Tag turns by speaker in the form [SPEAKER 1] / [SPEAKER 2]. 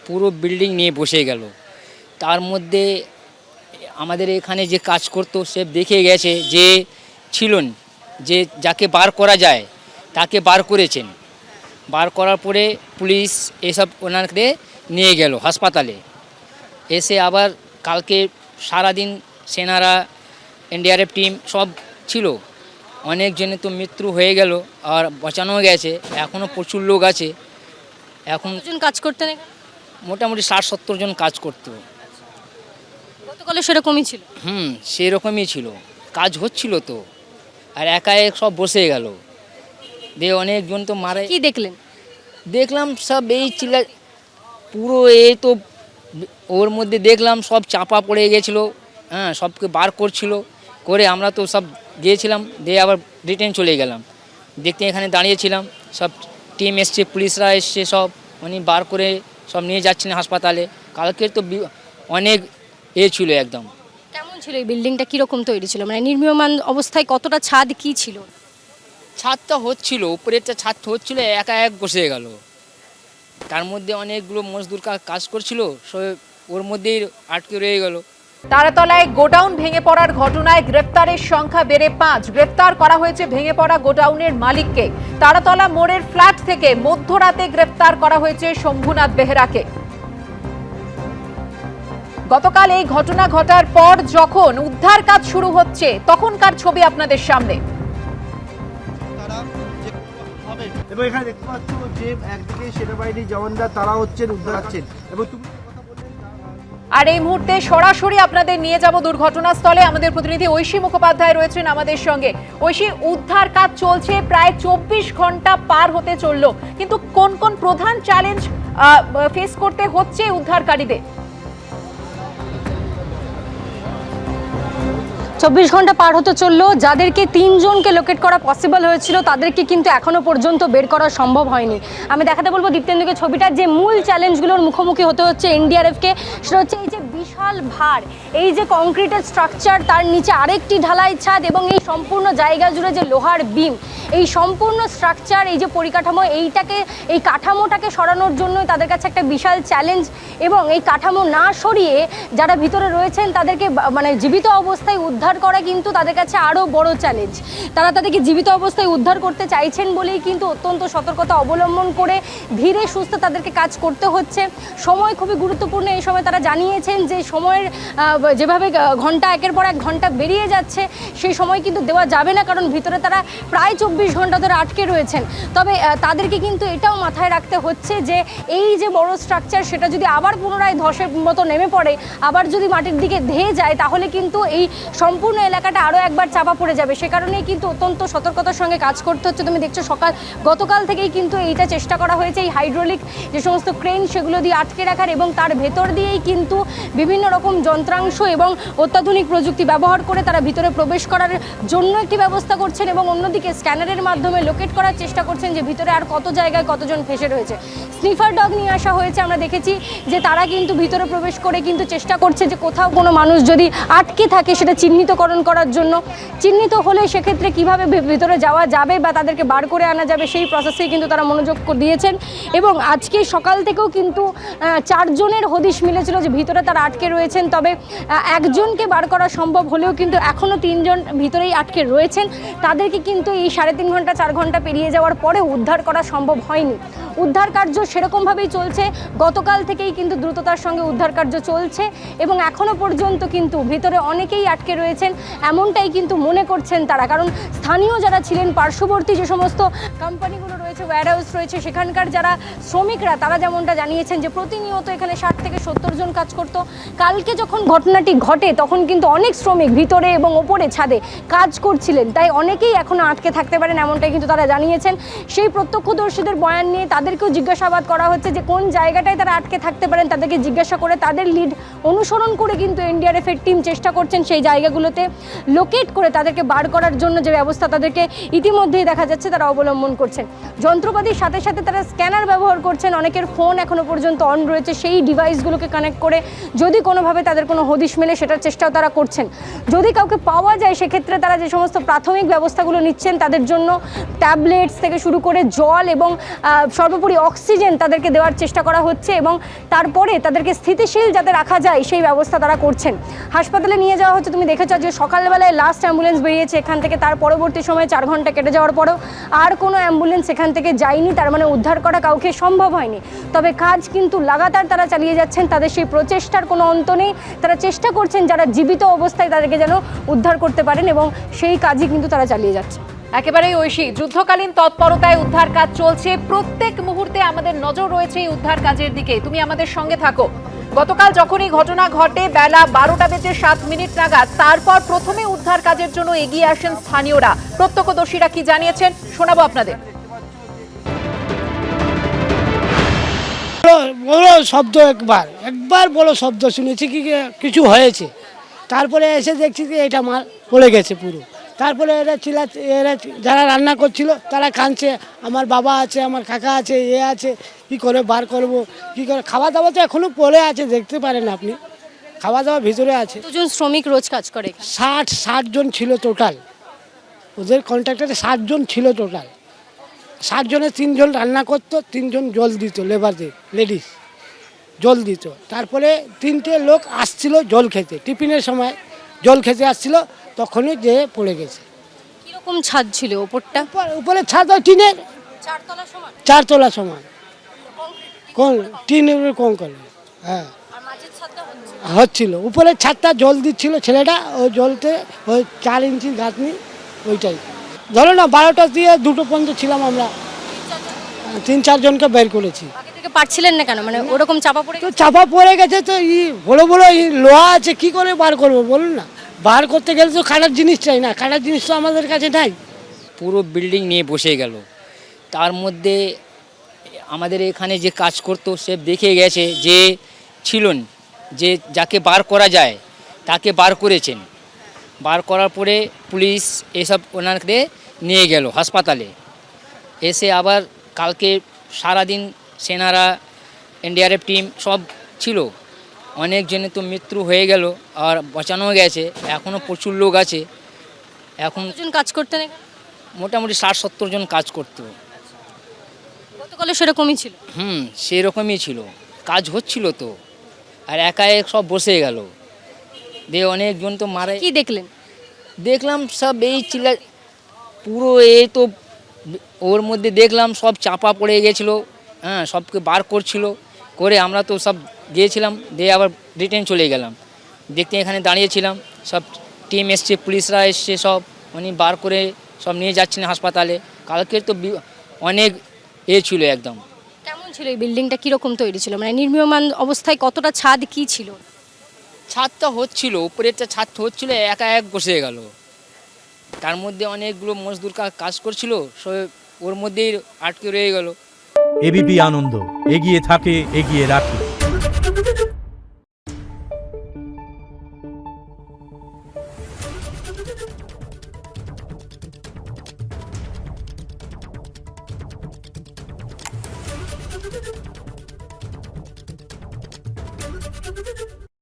[SPEAKER 1] পুরো বিল্ডিং নিয়ে বসে গেল। তার মধ্যে আমাদের এখানে যে কাজ করতো সে দেখে গেছে যে ছিলেন, যে যাকে বার করা যায় তাকে বার করেছেন। বার করার পরে পুলিশ এসব ওনাকে নিয়ে গেল হাসপাতালে। এসে আবার কালকে সারাদিন সেনারা, এনডিআরএফ টিম সব ছিল। অনেকজনের তো মৃত্যু হয়ে গেল আর বাঁচানো গেছে, এখনও প্রচুর লোক আছে। এখন
[SPEAKER 2] কতজন কাজ করতেন এখানে?
[SPEAKER 1] মোটামুটি 60-70 জন কাজ করতো।
[SPEAKER 2] গতকালে সেরকমই ছিল।
[SPEAKER 1] সেরকমই ছিল, কাজ হচ্ছিল তো, আর একা এক সব বসে গেল। দিয়ে অনেকজন তো মারা।
[SPEAKER 2] কি দেখলেন?
[SPEAKER 1] দেখলাম সব এই চিল্লা, পুরো এই তো ওর মধ্যে দেখলাম সব চাপা পড়ে গেছিলো। সবকে বার করছিল, করে আমরা তো সব গিয়েছিলাম, দিয়ে আবার রিটার্ন চলে গেলাম। দেখতে এখানে দাঁড়িয়েছিলাম, সব টিম এসছে, পুলিশরা এসছে, সব উনি বার করে সব নিয়ে যাচ্ছেন হাসপাতালে। কালকে তো অনেক ছিল একদম।
[SPEAKER 2] কেমন ছিল এই বিল্ডিংটা, কীরকম তৈরি ছিল, মানে নির্মীয়মান অবস্থায়, কতটা ছাদ কি ছিল?
[SPEAKER 1] ছাদটা হচ্ছিল, উপরেরটা ছাদ হচ্ছিল, একা এক বসে গেল। তার মধ্যে অনেকগুলো মজদুর কাজ করছিল, সব ওর মধ্যেই আটকে রয়ে গেল।
[SPEAKER 3] তারাতলায় গোডাউন ভেঙে পড়ার ঘটনায় গ্রেপ্তারের সংখ্যা বেড়ে 5। গ্রেপ্তার করা হয়েছে ভেঙে পড়া গোডাউনের মালিককে। তারাতলা মোড়ের ফ্ল্যাট থেকে মধ্যরাতে গ্রেপ্তার করা হয়েছে শম্ভুনাথ বেহেরাকে। গতকাল এই ঘটনা ঘটার পর যখন উদ্ধার কাজ শুরু হচ্ছে তখনকার ছবি আপনাদের সামনে।
[SPEAKER 4] এবং এখানে দেখতে পাচ্ছ যে একদিকে সেনাবাহিনী জওয়ানরা তারা হচ্ছেন উদ্ধার হচ্ছেন, এবং তুমি
[SPEAKER 3] আর এই মুহূর্তে সরাসরি আপনাদের নিয়ে যাব দুর্ঘটনাস্থলে। আমাদের প্রতিনিধি ঐশী মুখোপাধ্যায় রয়েছেন আমাদের সঙ্গে। ঐশী, উদ্ধার কাজ চলছে, প্রায় 24 ঘন্টা পার হতে চললো, কিন্তু কোন কোন প্রধান চ্যালেঞ্জ ফেস করতে হচ্ছে উদ্ধারকারীদের?
[SPEAKER 2] 24 ঘন্টা পার হতে চললো। যাদেরকে 3 জনকে লোকেট করা পসিবল হয়েছিল তাদেরকে কিন্তু এখনো পর্যন্ত বের করা সম্ভব হয়নি। আমি দেখাতে বলবো দীপ্তেন্দুকে ছবিটা, যে মূল চ্যালেঞ্জগুলোর মুখোমুখি হতে হচ্ছে এনডিআরএফকে, সেটা হচ্ছে এই যে বিশাল ভার, এই যে কংক্রিটের স্ট্রাকচার, তার নিচে আরেকটি ঢালাই ছাদ এবং এই সম্পূর্ণ জায়গা জুড়ে যে লোহার বিম, এই সম্পূর্ণ স্ট্রাকচার, এই যে পরিকাঠামো, এই কাঠামোটাকে সরানোর জন্যই তাদের কাছে একটা বিশাল চ্যালেঞ্জ। এবং এই কাঠামো না সরিয়ে যারা ভিতরে রয়েছেন তাদেরকে মানে জীবিত অবস্থায় উদ্ধার করা কিন্তু তাদের কাছে আরও বড় চ্যালেঞ্জ। তারা তাদেরকে জীবিত অবস্থায় উদ্ধার করতে চাইছেন বলেই কিন্তু অত্যন্ত সতর্কতা অবলম্বন করে ধীরে সুস্থে তাদেরকে কাজ করতে হচ্ছে। সময় খুবই গুরুত্বপূর্ণ। এই সময় তারা জানিয়েছেন যে সময়ের যেভাবে ঘন্টা একের পর এক ঘন্টা বেরিয়ে যাচ্ছে, সেই সময় কিন্তু দেওয়া যাবে না, কারণ ভিতরে তারা প্রায় 24 ঘন্টা ধরে আটকে রয়েছেন। তবে তাদেরকে কিন্তু এটাও মাথায় রাখতে হচ্ছে যে এই যে বড় স্ট্রাকচার, সেটা যদি আবার পুনরায় ধসের মতো নেমে পড়ে, আবার যদি মাটির দিকে ধেয়ে যায়, তাহলে কিন্তু এই সম্পূর্ণ এলাকাটা আরও একবার চাপা পড়ে যাবে। সে কারণেই কিন্তু অত্যন্ত সতর্কতার সঙ্গে কাজ করতে হচ্ছে। তুমি দেখছো গতকাল থেকেই কিন্তু এইটা চেষ্টা করা হয়েছে, এই হাইড্রোলিক যে সমস্ত ক্রেন সেগুলো দিয়ে আটকে রাখার, এবং তার ভেতর দিয়েই কিন্তু বিভিন্ন রকম যন্ত্রাংশ এবং অত্যাধুনিক প্রযুক্তি ব্যবহার করে তারা ভিতরে প্রবেশ করার জন্য একটি ব্যবস্থা করছেন, এবং অন্যদিকে স্ক্যানারের মাধ্যমে লোকেট করার চেষ্টা করছেন যে ভিতরে আর কত জায়গায় কতজন ফেসে রয়েছে। স্নিফার ডগ নিয়ে আসা হয়েছে। আমরা দেখেছি যে তারা কিন্তু ভিতরে প্রবেশ করে কিন্তু চেষ্টা করছে যে কোথাও কোনো মানুষ যদি আটকে থাকে সেটা চিহ্নিতকরণ করার জন্য। চিহ্নিত হলে সেক্ষেত্রে কিভাবে ভিতরে যাওয়া যাবে বা তাদেরকে বার করে আনা যাবে, সেই প্রসেসেই কিন্তু তারা মনোযোগ দিয়েছেন। এবং আজকে সকাল থেকেও কিন্তু 4 জনের হদিশ মিলেছিল যে ভিতরে তারা আটকে রয়েছেন। তবে একজনকে বার করা সম্ভব হলেও কিন্তু এখনও 3 জন ভিতরেই আটকে রয়েছেন। তাদেরকে কিন্তু এই 3.5 ঘন্টা 4 ঘন্টা পেরিয়ে যাওয়ার পরে উদ্ধার করা সম্ভব হয়নি। উদ্ধার কার্য সেরকমভাবেই চলছে। গতকাল থেকেই কিন্তু দ্রুততার সঙ্গে উদ্ধার কার্য চলছে, এবং এখনও পর্যন্ত কিন্তু ভিতরে অনেকেই আটকে রয়েছেন এমনটাই কিন্তু মনে করছেন তারা। কারণ স্থানীয় যারা ছিলেন, পার্শ্ববর্তী যে সমস্ত কোম্পানিগুলো রয়েছে, ওয়্যারহাউস রয়েছে, সেখানকার যারা শ্রমিকরা, তারা যেমনটা জানিয়েছেন যে প্রতিনিয়ত এখানে 60 থেকে 70 জন কাজ করতো। কালকে যখন ঘটনাটি ঘটে তখন কিন্তু অনেক শ্রমিক ভিতরে এবং ওপরে ছাদে কাজ করছিলেন, তাই অনেকেই এখনও আটকে থাকতে পারেন এমনটাই কিন্তু তারা জানিয়েছেন। সেই প্রত্যক্ষদর্শীদের বয়ান নিয়ে তাদেরকেও জিজ্ঞাসাবাদ করা হচ্ছে যে কোন জায়গাটায় তারা আটকে থাকতে পারেন, তাদেরকে জিজ্ঞাসা করে তাদের লিড অনুসরণ করে কিন্তু এনডিআরএফের টিম চেষ্টা করছেন সেই জায়গাগুলোতে লোকেট করে তাদেরকে বার করার জন্য যে ব্যবস্থা তাদেরকে ইতিমধ্যেই দেখা যাচ্ছে তারা অবলম্বন করছেন। যন্ত্রপাতির সাথে সাথে তারা স্ক্যানার ব্যবহার করছেন, অনেকের ফোন এখনো পর্যন্ত অন রয়েছে, সেই ডিভাইসগুলোকে কানেক্ট করে যদি কোনোভাবে তাদের কোনো হদিশ মেলে সেটার চেষ্টাও তারা করছেন। যদি কাউকে পাওয়া যায় সেক্ষেত্রে তারা যে সমস্ত প্রাথমিক ব্যবস্থাগুলো নিচ্ছেন, তাদের জন্য ট্যাবলেটস থেকে শুরু করে জল এবং সর্বোপরি অক্সিজেন তাদেরকে দেওয়ার চেষ্টা করা হচ্ছে এবং তারপরে তাদেরকে স্থিতিশীল যাতে রাখা যায় সেই ব্যবস্থা তারা করছেন। হাসপাতালে নিয়ে যাওয়া হচ্ছে, তুমি দেখেছো যে সকালবেলায় লাস্ট অ্যাম্বুলেন্স বেরিয়েছে এখান থেকে, তার পরবর্তী সময়ে 4 ঘন্টা কেটে যাওয়ার পরেও আর কোনো অ্যাম্বুলেন্স এখান থেকে যায়নি, তার মানে উদ্ধার করা কাউকে সম্ভব হয়নি। তবে কাজ কিন্তু লাগাতার তারা চালিয়ে যাচ্ছেন, তাদের সেই প্রচেষ্টার কোনো অন্ত নেই। তারা চেষ্টা করছেন যারা জীবিত অবস্থায় তাদেরকে যেন উদ্ধার করতে পারেন এবং সেই কাজই কিন্তু তারা চালিয়ে যাচ্ছে।
[SPEAKER 3] একেবারেই ঐশী, যুদ্ধকালীন তৎপরতায় উদ্ধার কাজ চলছে, প্রত্যেক মুহূর্তে আমাদের নজর রয়েছে এই উদ্ধার কাজের দিকে। তুমি আমাদের সঙ্গে থাকো। গতকাল যখনই ঘটনা ঘটে বেলা 12:07 নাগাদ, তারপর প্রথমে উদ্ধার কাজের জন্য এগিয়ে আসেন স্থানীয়রা। প্রত্যক্ষদর্শীরা কি জানিয়েছেন শোনাবো আপনাদের।
[SPEAKER 5] বলো শব্দ, একবার বলো শব্দ শুনেছি কি কিছু হয়েছে, তারপরে এসে দেখছি যে এটা মাল পড়ে গেছে পুরো। তারপরে এরা যারা রান্না করছিল তারা কাঁদছে, আমার বাবা আছে, আমার কাকা আছে, আছে, কি করে বার করব, কি করে। খাওয়া দাওয়া তো এখনো পড়ে আছে, দেখতে পারেন আপনি, খাওয়া দাওয়া ভিতরে আছে।
[SPEAKER 2] দুজন শ্রমিক রোজ কাজ করে,
[SPEAKER 5] 60 জন ছিল টোটাল, ওদের কন্ট্রাক্টরে 60 জন ছিল টোটাল। 60 জনের 3 জন রান্না করতো, 3 জন জল দিত, লেবারদের লেডিস জল দিত। তারপরে 3টে লোক আসছিল জল খেতে, টিফিনের সময় জল খেতে আসছিল, তখনই যে পড়ে গেছে।
[SPEAKER 2] কিরকম ছাদ ছিল ওপরটা?
[SPEAKER 5] উপরে ছাদ হয় টিনের, 4 তলা সমান, কোন টিনের কোন করে, হ্যাঁ হচ্ছিল। উপরে ছাদটা জল দিচ্ছিল ছেলেটা, ওই জলতে ওই 4 ইঞ্চি গাঁথনি, ওইটাই ধরো না 12টা দিয়ে 2টো পর্যন্ত ছিলাম আমরা, 3-4 জনকে বের করেছি।
[SPEAKER 2] আগে থেকে পারছিলেন না কেন, মানে ওরকম চাপা পড়ে
[SPEAKER 5] তো চাপা পড়ে গেছে, তো বড় বড় লোহা আছে, কি করে বার করবো বলুন না। বার করতে গেলে তো খাটার জিনিস চাই না, খাটার জিনিস তো আমাদের কাছে নাই।
[SPEAKER 1] পুরো বিল্ডিং নিয়ে বসে গেল। তার মধ্যে আমাদের এখানে যে কাজ করতো সে দেখে গেছে যে ছিলেন, যে যাকে বার করা যায় তাকে বার করেছেন। বার করার পরে পুলিশ এসব ওনাকে নিয়ে গেল হাসপাতালে। এসে আবার কালকে সারাদিন সেনারা, এনডিআরএফ টিম সব ছিল। অনেকজনের তো মৃত্যু হয়ে গেল আর বাঁচানো গেছে, এখনও প্রচুর লোক আছে। এখন
[SPEAKER 2] দুজন কাজ করতেন এখানে?
[SPEAKER 1] মোটামুটি 60-70 জন কাজ করতো।
[SPEAKER 2] গতকালে সেরকমই ছিল?
[SPEAKER 1] সেরকমই ছিল, কাজ হচ্ছিল তো, আর একা এক সব বসে গেল। দিয়ে অনেকজন তো মারা।
[SPEAKER 2] কি দেখলেন?
[SPEAKER 1] দেখলাম সব এই চিল্লা, পুরো এই তো ওর মধ্যে দেখলাম সব চাপা পড়ে গেছিলো, সবকে বার করছিল করে। আমরা তো সব গিয়েছিলাম, দিয়ে আবার রিটার্ন চলে গেলাম। দেখতে এখানে দাঁড়িয়েছিলাম, সব টিম এসছে, পুলিশরা এসছে, সব উনি বার করে সব নিয়ে যাচ্ছেন হাসপাতালে। কালকে তো অনেক ছিল একদম।
[SPEAKER 2] কেমন ছিল এই বিল্ডিংটা, কিরকম তৈরি ছিল, মানে নির্মীয়মান অবস্থায়, কতটা ছাদ কি ছিল?
[SPEAKER 1] ছাদটা হচ্ছিল, উপরেরটা ছাদ হচ্ছিল, একা এক বসে গেল। তার মধ্যে অনেকগুলো মজদুর কাজ করছিল, সব ওর মধ্যেই আটকে রয়ে গেল।
[SPEAKER 6] এবিপি আনন্দ, এগিয়ে থাকে, এগিয়ে রাখে।